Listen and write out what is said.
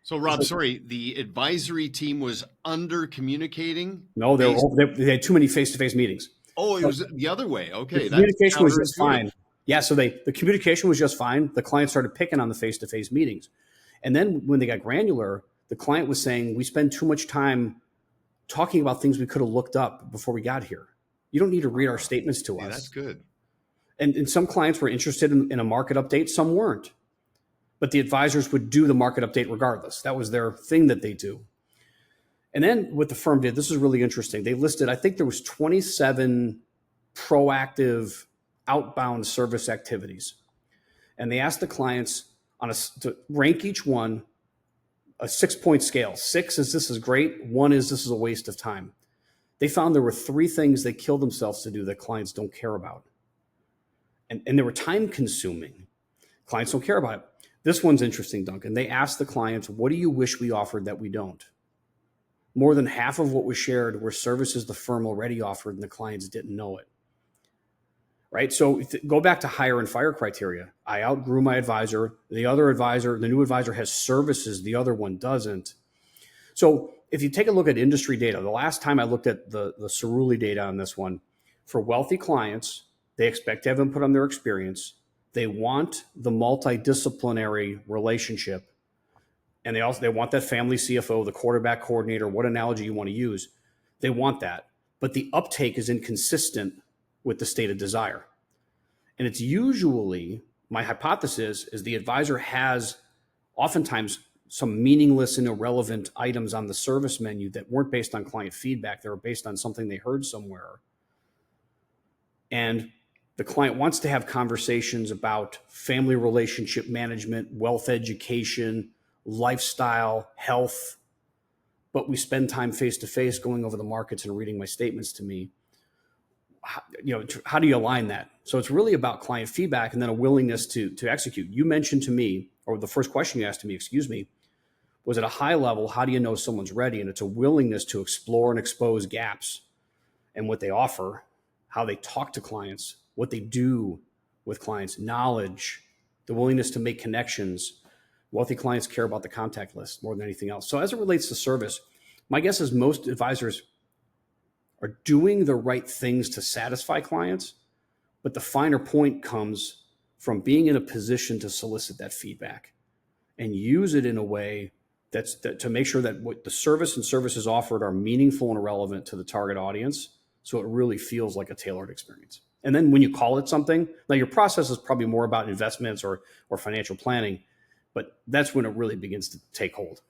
So Rob, sorry, the advisory team was under communicating. No, they had too many face-to-face meetings. Oh, it So was the other way. the Okay, that's communication was just counterintuitive. fine. Yeah, so the communication was just fine. The client started picking on the face-to-face meetings. And then when they got granular, the client was saying, we spend too much time talking about things we could have looked up before we got here. You don't need to read our statements to See, us. that's good. And some clients were interested in a market update, some weren't. But the advisors would do the market update regardless. That was their thing that they do. And then what the firm did, this is really interesting. They listed, I think there was 27 proactive outbound service activities. And they asked the clients to rank each one a 6-point scale. 6 is this is great. 1 is this is a waste of time. They found there were 3 things they killed themselves to do that clients don't care about. And they were time consuming. Clients don't care about it. This one's interesting, Duncan. They asked the clients, what do you wish we offered that we don't? More than half of what was shared were services the firm already offered and the clients didn't know it. Right? So go back to hire and fire criteria. I outgrew my advisor. The new advisor has services the other one doesn't. So if you take a look at industry data, the last time I looked at the Cerulli data on this one, for wealthy clients, they expect to have input on their experience. They want the multidisciplinary relationship. And they want that family CFO, the quarterback coordinator, what analogy you want to use. They want that. But the uptake is inconsistent with the state of desire. And it's usually, my hypothesis is the advisor has oftentimes some meaningless and irrelevant items on the service menu that weren't based on client feedback. They were based on something they heard somewhere. And the client wants to have conversations about family relationship management, wealth education, lifestyle, health, but we spend time face-to-face going over the markets and reading my statements to me. How do you align that? So it's really about client feedback and then a willingness to execute. You mentioned to me, or the first question you asked to me, was at a high level, how do you know someone's ready? And it's a willingness to explore and expose gaps and what they offer, how they talk to clients, what they do with clients, knowledge, the willingness to make connections. Wealthy clients care about the contact list more than anything else. So as it relates to service, my guess is most advisors are doing the right things to satisfy clients, but the finer point comes from being in a position to solicit that feedback and use it in a way to make sure that what the service and services offered are meaningful and relevant to the target audience, so it really feels like a tailored experience. And then when you call it something, now your process is probably more about investments or financial planning, but that's when it really begins to take hold.